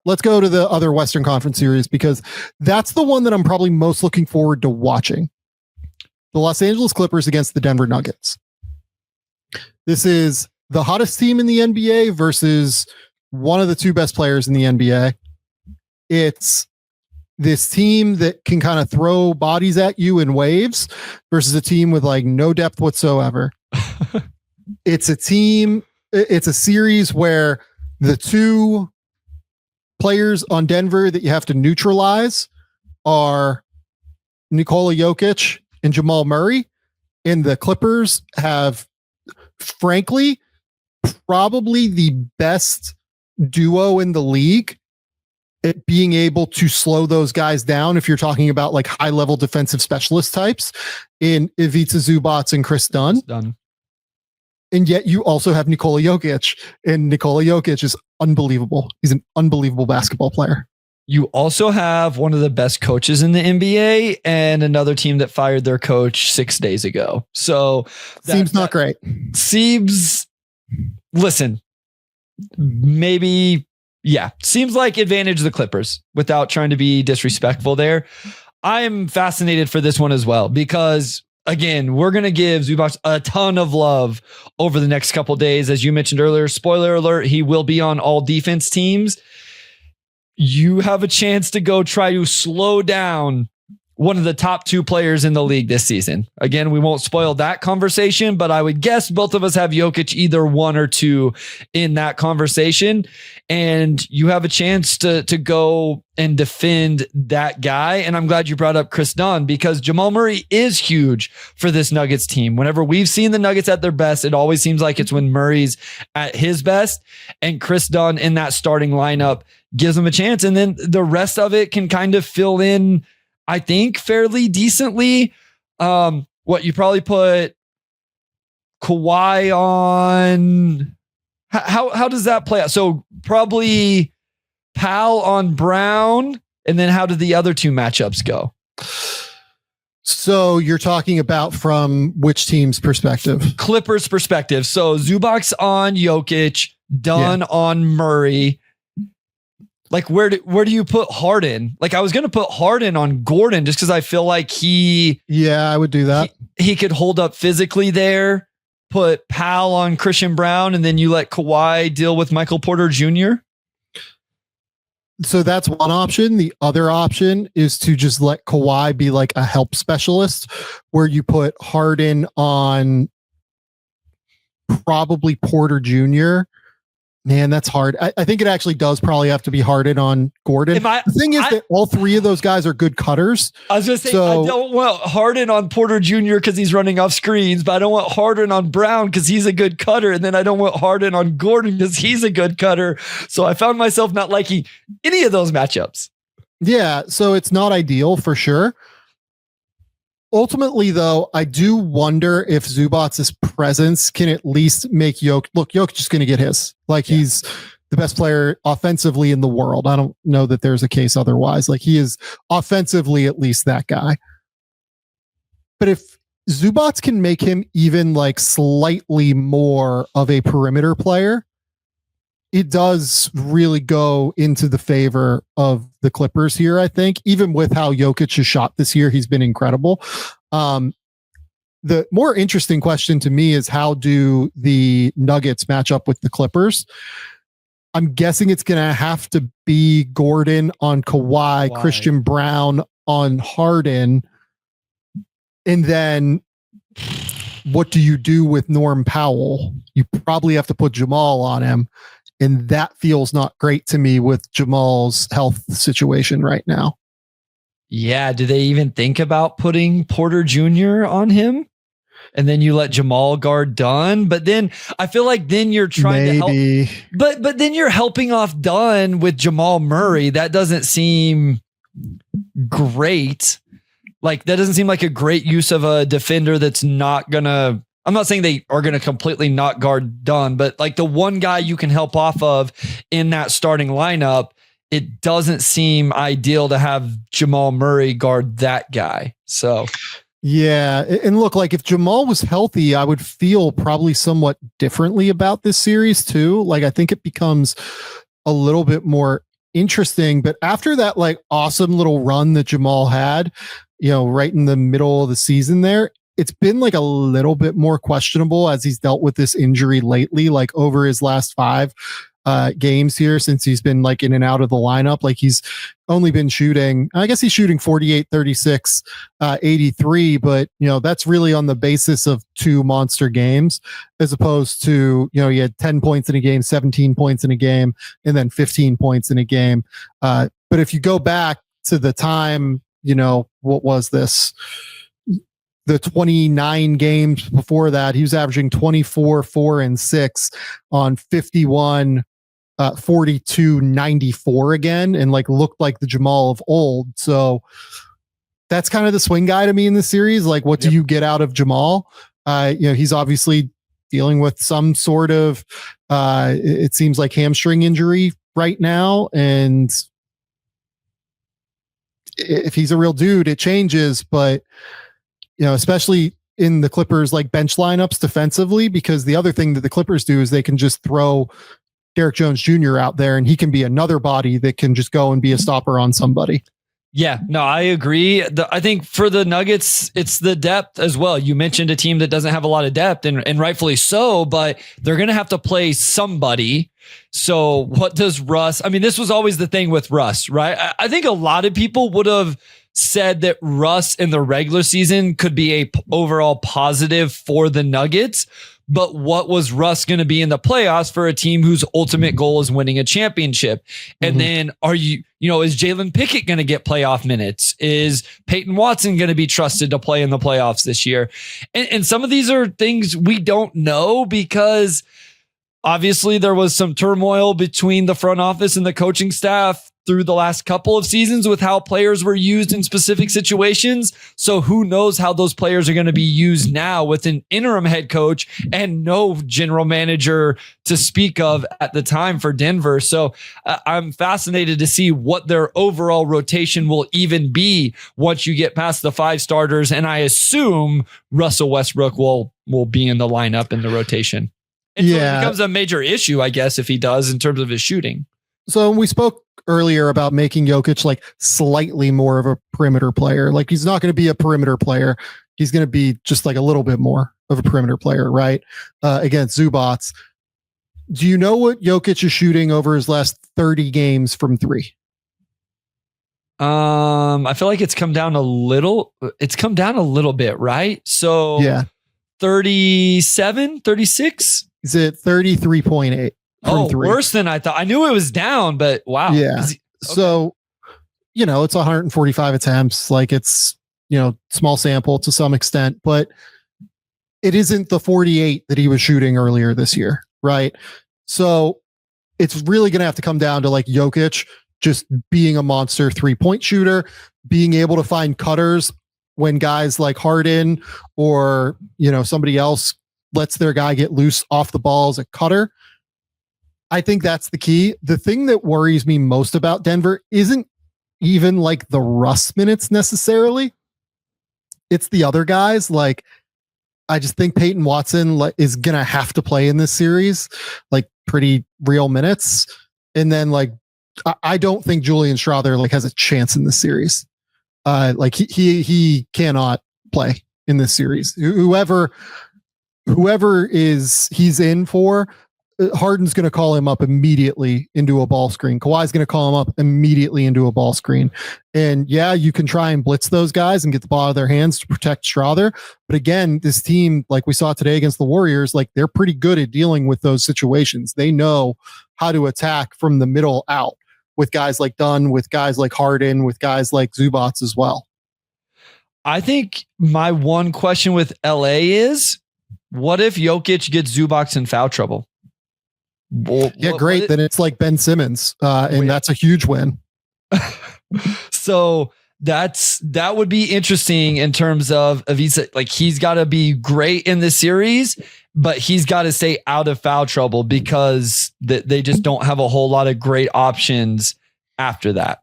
let's go to the other Western Conference series because that's the one that I'm probably most looking forward to watching. The Los Angeles Clippers against the Denver Nuggets. This is the hottest team in the NBA versus one of the two best players in the NBA. It's this team that can kind of throw bodies at you in waves versus a team with like no depth whatsoever. It's a series where the two players on Denver that you have to neutralize are Nikola Jokic and Jamal Murray, and the Clippers have, frankly, probably the best duo in the league at being able to slow those guys down. If you're talking about like high level defensive specialist types in Ivica Zubac and Chris Dunn. And yet you also have Nikola Jokic, and Nikola Jokic is unbelievable. He's an unbelievable basketball player. You also have one of the best coaches in the NBA and another team that fired their coach 6 days ago. So seems not great. Listen, maybe, yeah, seems like advantage the Clippers without trying to be disrespectful there. I am fascinated for this one as well, because again, we're going to give Zubac a ton of love over the next couple of days. As you mentioned earlier, spoiler alert, he will be on all defense teams. You have a chance to go try to slow down one of the top two players in the league this season. Again, we won't spoil that conversation, but I would guess both of us have Jokic either one or two in that conversation. And you have a chance to go and defend that guy. And I'm glad you brought up Chris Dunn, because Jamal Murray is huge for this Nuggets team. Whenever we've seen the Nuggets at their best, it always seems like it's when Murray's at his best, and Chris Dunn in that starting lineup gives them a chance. And then the rest of it can kind of fill in, I think, fairly decently. What you probably put Kawhi on. How does that play out? So probably Powell on Brown, and then how did the other two matchups go? So you're talking about from which team's perspective? Clippers perspective. So Zubac on Jokic, Dunn on Murray. Like, where do you put Harden? Like, I was going to put Harden on Gordon just because I feel like I would do that. He could hold up physically there. Put Powell on Christian Brown, and then you let Kawhi deal with Michael Porter Jr. So that's one option. The other option is to just let Kawhi be like a help specialist, where you put Harden on probably Porter Jr. Man, that's hard. I think it actually does probably have to be Harden on Gordon. The thing is that all three of those guys are good cutters. I was going to say, I don't want Harden on Porter Jr. because he's running off screens, but I don't want Harden on Brown because he's a good cutter. And then I don't want Harden on Gordon because he's a good cutter. So I found myself not liking any of those matchups. Yeah, so it's not ideal for sure. Ultimately, though, I do wonder if Zubac's presence can at least make Jokic is going to get his. He's the best player offensively in the world. I don't know that there's a case otherwise. Like, he is offensively at least that guy. But if Zubac can make him even like slightly more of a perimeter player, it does really go into the favor of the Clippers here, I think. Even with how Jokic has shot this year, he's been incredible. The more interesting question to me is, how do the Nuggets match up with the Clippers? I'm guessing it's going to have to be Gordon on Kawhi, Christian Brown on Harden. And then what do you do with Norm Powell? You probably have to put Jamal on him. And that feels not great to me with Jamal's health situation right now. Yeah. Do they even think about putting Porter Jr. on him? And then you let Jamal guard Dunn. But then I feel like then you're trying to help. But then you're helping off Dunn with Jamal Murray. That doesn't seem great. Like, that doesn't seem like a great use of a defender that's not going to. I'm not saying they are going to completely not guard Dunn, but like the one guy you can help off of in that starting lineup, it doesn't seem ideal to have Jamal Murray guard that guy. So, yeah. And look, like if Jamal was healthy, I would feel probably somewhat differently about this series too. Like, I think it becomes a little bit more interesting, but after that like awesome little run that Jamal had, right in the middle of the season there, it's been like a little bit more questionable as he's dealt with this injury lately, like over his last 5 games here since he's been like in and out of the lineup. Like he's only been shooting, I guess he's shooting 48, 36, 83, but that's really on the basis of 2 monster games as opposed to, he had 10 points in a game, 17 points in a game, and then 15 points in a game. But if you go back to the time, what was this? The 29 games before that, he was averaging 24, 4, and 6 on 51, 42, 94 again, and like looked like the Jamal of old. So that's kind of the swing guy to me in the series. Like, what do you get out of Jamal? He's obviously dealing with some sort of, it seems like hamstring injury right now. And if he's a real dude, it changes, but especially in the Clippers like bench lineups defensively, because the other thing that the Clippers do is they can just throw Derek Jones Jr. out there and he can be another body that can just go and be a stopper on somebody. Yeah, no, I agree. I think for the Nuggets, it's the depth as well. You mentioned a team that doesn't have a lot of depth and rightfully so, but they're going to have to play somebody. So what does Russ, this was always the thing with Russ, right? I think a lot of people would have said that Russ in the regular season could be a overall positive for the Nuggets. But what was Russ going to be in the playoffs for a team whose ultimate goal is winning a championship? And then is Jalen Pickett going to get playoff minutes? Is Peyton Watson going to be trusted to play in the playoffs this year? And some of these are things we don't know because obviously there was some turmoil between the front office and the coaching staff through the last couple of seasons with how players were used in specific situations. So who knows how those players are going to be used now with an interim head coach and no general manager to speak of at the time for Denver. So I'm fascinated to see what their overall rotation will even be once you get past the 5 starters. And I assume Russell Westbrook will be in the lineup in the rotation. And so it becomes a major issue, I guess, if he does in terms of his shooting. So we spoke earlier about making Jokic like slightly more of a perimeter player. Like he's not going to be a perimeter player. He's going to be just like a little bit more of a perimeter player, right? Against Zubats. Do you know what Jokic is shooting over his last 30 games from 3? I feel like it's come down a little. It's come down a little bit, right? So yeah, 37, 36. Is it 33.8? Oh, 3. Worse than I thought. I knew it was down, but wow. Yeah. Okay. So, it's 145 attempts. Like it's, small sample to some extent, but it isn't the 48 that he was shooting earlier this year. Right. So it's really going to have to come down to like Jokic just being a monster 3-point shooter, being able to find cutters when guys like Harden or, somebody else lets their guy get loose off the ball as a cutter. I think that's the key. The thing that worries me most about Denver isn't even like the Russ minutes necessarily. It's the other guys. Like, I just think Peyton Watson is going to have to play in this series, like pretty real minutes. And then like, I don't think Julian Strawther like has a chance in this series. Like he cannot play in this series. Whoever he's in for, Harden's going to call him up immediately into a ball screen. Kawhi's going to call him up immediately into a ball screen. And yeah, you can try and blitz those guys and get the ball out of their hands to protect Strawther. But again, this team, like we saw today against the Warriors, like they're pretty good at dealing with those situations. They know how to attack from the middle out with guys like Dunn, with guys like Harden, with guys like Zubats as well. I think my one question with LA is, what if Jokic gets Zubats in foul trouble? Great. Then it's like Ben Simmons, and that's a huge win. So that would be interesting in terms of he's got to be great in the series, but he's got to stay out of foul trouble because they just don't have a whole lot of great options after that.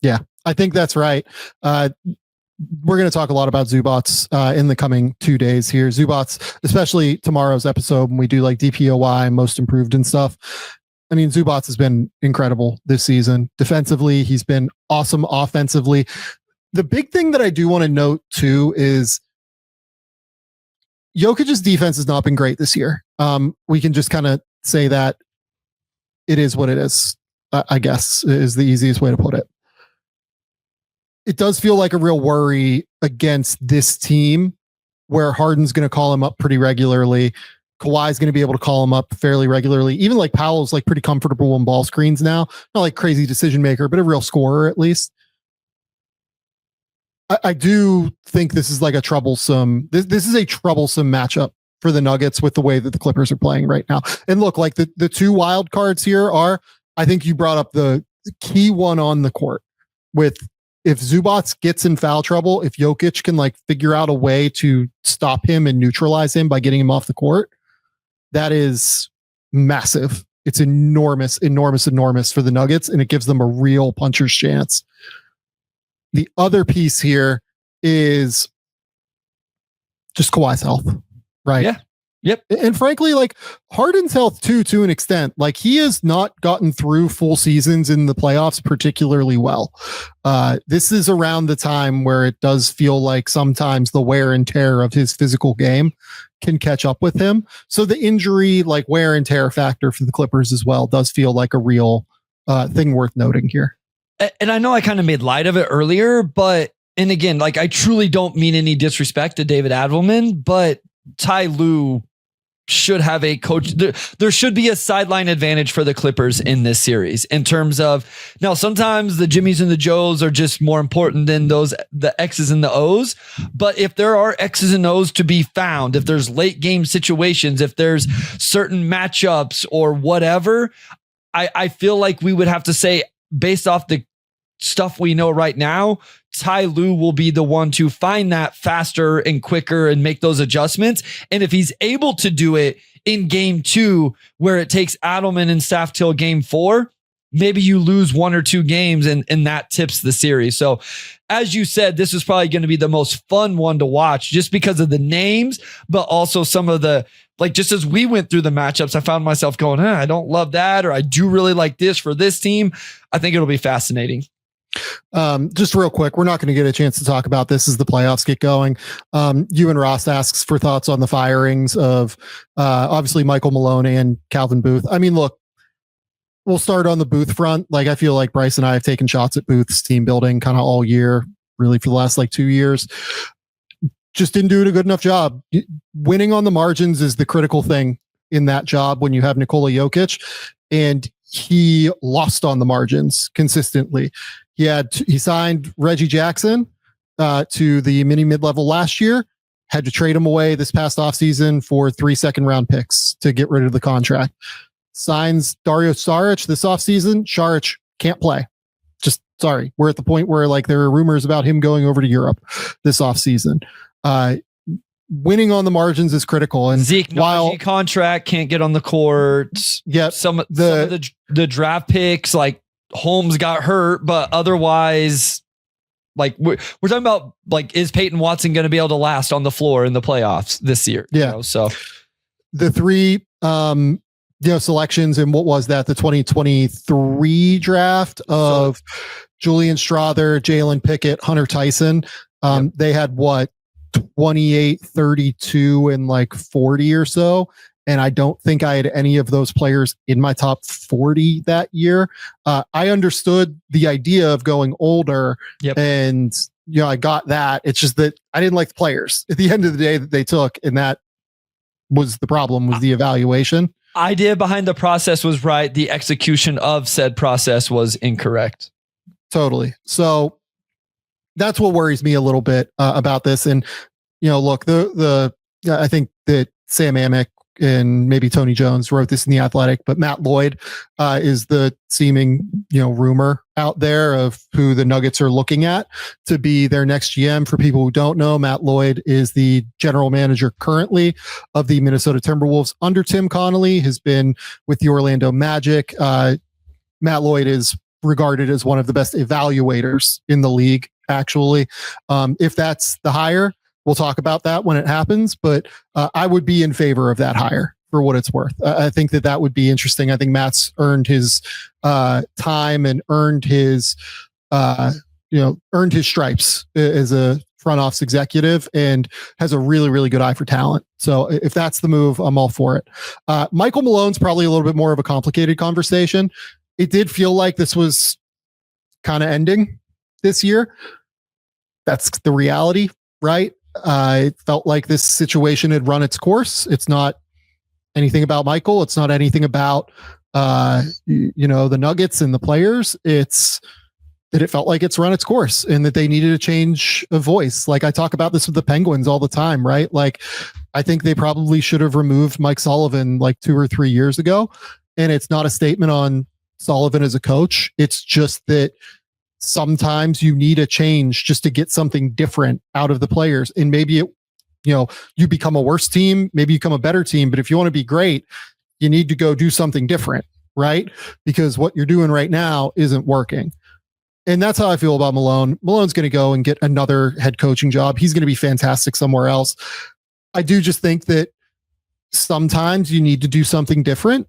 Yeah, I think that's right. We're going to talk a lot about Zubats in the coming 2 days here. Zubats, especially tomorrow's episode when we do like DPOY, most improved and stuff. I mean, Zubats has been incredible this season. Defensively, he's been awesome offensively. The big thing that I do want to note too is Jokic's defense has not been great this year. We can just kind of say that it is what it is, I guess, is the easiest way to put it. It does feel like a real worry against this team where Harden's going to call him up pretty regularly. Kawhi's going to be able to call him up fairly regularly. Even like Powell's like pretty comfortable in ball screens now. Not like crazy decision maker, but a real scorer at least. I do think this is like a troublesome, this is a troublesome matchup for the Nuggets with the way that the Clippers are playing right now. And look, like the two wild cards here are, I think you brought up the key one on the court with if Zubats gets in foul trouble, if Jokic can like figure out a way to stop him and neutralize him by getting him off the court, that is massive. It's enormous for the Nuggets, and it gives them a real puncher's chance. The other piece here is just Kawhi's health, right? Yeah. Yep. And frankly, like Harden's health too, to an extent, like he has not gotten through full seasons in the playoffs particularly well. This is around the time where it does feel like sometimes the wear and tear of his physical game can catch up with him. So the injury, like wear and tear factor for the Clippers as well, does feel like a real thing worth noting here. And I know I kind of made light of it earlier, but, and again, like I truly don't mean any disrespect to David Adelman, but Ty Lue should have a coach. There should be a sideline advantage for the Clippers in this series in terms of, now sometimes the Jimmies and the Joes are just more important than the X's and the O's. But if there are X's and O's to be found, if there's late game situations, if there's certain matchups or whatever, I feel like we would have to say, based off the stuff we know right now, Ty Lue will be the one to find that faster and quicker and make those adjustments. And if he's able to do it in game 2, where it takes Adelman and staff till game 4, maybe you lose 1 or 2 games and that tips the series. So as you said, this is probably going to be the most fun one to watch just because of the names, but also some of the, like, just as we went through the matchups, I found myself going, I don't love that, or I do really like this for this team. I think it'll be fascinating. Just real quick, we're not going to get a chance to talk about this as the playoffs get going. Ewan Ross asks for thoughts on the firings of obviously Michael Malone and Calvin Booth. I mean, look, we'll start on the Booth front. Like, I feel like Bryce and I have taken shots at Booth's team building kind of all year, really for the last like 2 years. Just didn't do a good enough job. Winning on the margins is the critical thing in that job when you have Nikola Jokic, and he lost on the margins consistently. He signed Reggie Jackson to the mid-level last year, had to trade him away this past offseason for 3 second-round picks to get rid of the contract. Signs Dario Saric this offseason. Saric can't play. Just sorry. We're at the point where like there are rumors about him going over to Europe this offseason. Winning on the margins is critical. And Zeke, while contract, can't get on the court. Yeah, some of the draft picks, like Holmes got hurt, but otherwise, like we're talking about, like, is Peyton Watson going to be able to last on the floor in the playoffs this year? Yeah. You know, so the 3 selections, and what was that? The 2023 draft of Julian Strawther, Jalen Pickett, Hunter Tyson. They had what? 28, 32, and like 40 or so. And I don't think I had any of those players in my top 40 that year. I understood the idea of going older, and I got that. It's just that I didn't like the players at the end of the day that they took, and that was the problem, was the evaluation. Idea behind the process was right. The execution of said process was incorrect. Totally. So that's what worries me a little bit about this. And, look, I think that Sam Amick and maybe Tony Jones wrote this in The Athletic, but Matt Lloyd is the seeming, rumor out there of who the Nuggets are looking at to be their next GM. For people who don't know, Matt Lloyd is the general manager currently of the Minnesota Timberwolves under Tim Connolly, has been with the Orlando Magic. Matt Lloyd is regarded as one of the best evaluators in the league, actually. If that's the hire, we'll talk about that when it happens, but I would be in favor of that hire for what it's worth. I think that would be interesting. I think Matt's earned his time and earned his stripes as a front office executive and has a really, really good eye for talent. So if that's the move, I'm all for it. Michael Malone's probably a little bit more of a complicated conversation. It did feel like this was kind of ending this year. That's the reality, right? It felt like this situation had run its course. It's not anything about Michael. It's not anything about, the Nuggets and the players. It's that it felt like it's run its course and that they needed a change of voice. Like I talk about this with the Penguins all the time, right? Like I think they probably should have removed Mike Sullivan like 2 or 3 years ago. And it's not a statement on Sullivan as a coach. It's just that sometimes you need a change just to get something different out of the players. And maybe you become a worse team, maybe you become a better team. But if you want to be great, you need to go do something different, right? Because what you're doing right now isn't working. And that's how I feel about Malone. Malone's going to go and get another head coaching job. He's going to be fantastic somewhere else. I do just think that sometimes you need to do something different.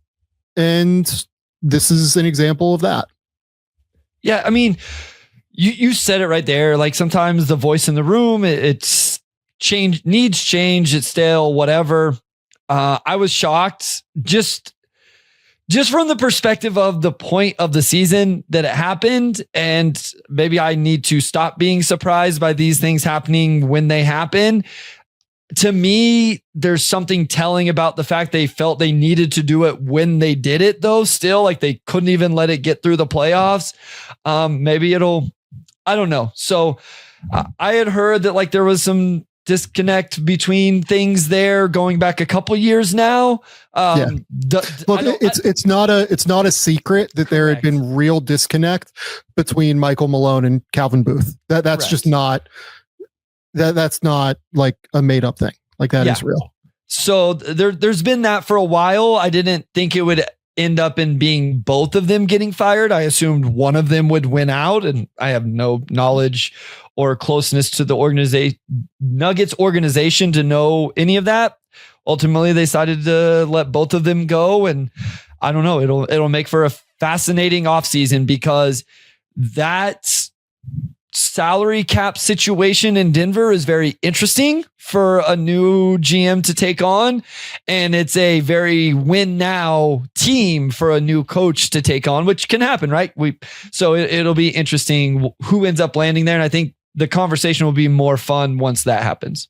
And this is an example of that. Yeah. I mean, you said it right there. Like sometimes the voice in the room, it's change, needs change. It's stale, whatever. I was shocked just from the perspective of the point of the season that it happened. And maybe I need to stop being surprised by these things happening when they happen. To me, there's something telling about the fact they felt they needed to do it when they did it, though. Still, like they couldn't even let it get through the playoffs. Maybe I don't know. So I had heard that like there was some disconnect between things there going back a couple years now. Look, it's not a secret that there had been real disconnect between Michael Malone and Calvin Booth. That's just not that's not like a made up thing. Like that is real. So there's been that for a while. I didn't think it would end up in being both of them getting fired. I assumed one of them would win out, and I have no knowledge or closeness to the Nuggets organization to know any of that. Ultimately, they decided to let both of them go, and I don't know. It'll make for a fascinating offseason because that salary cap situation in Denver is very interesting for a new GM to take on. And it's a very win now team for a new coach to take on, which can happen, right? So it'll be interesting who ends up landing there. And I think the conversation will be more fun once that happens.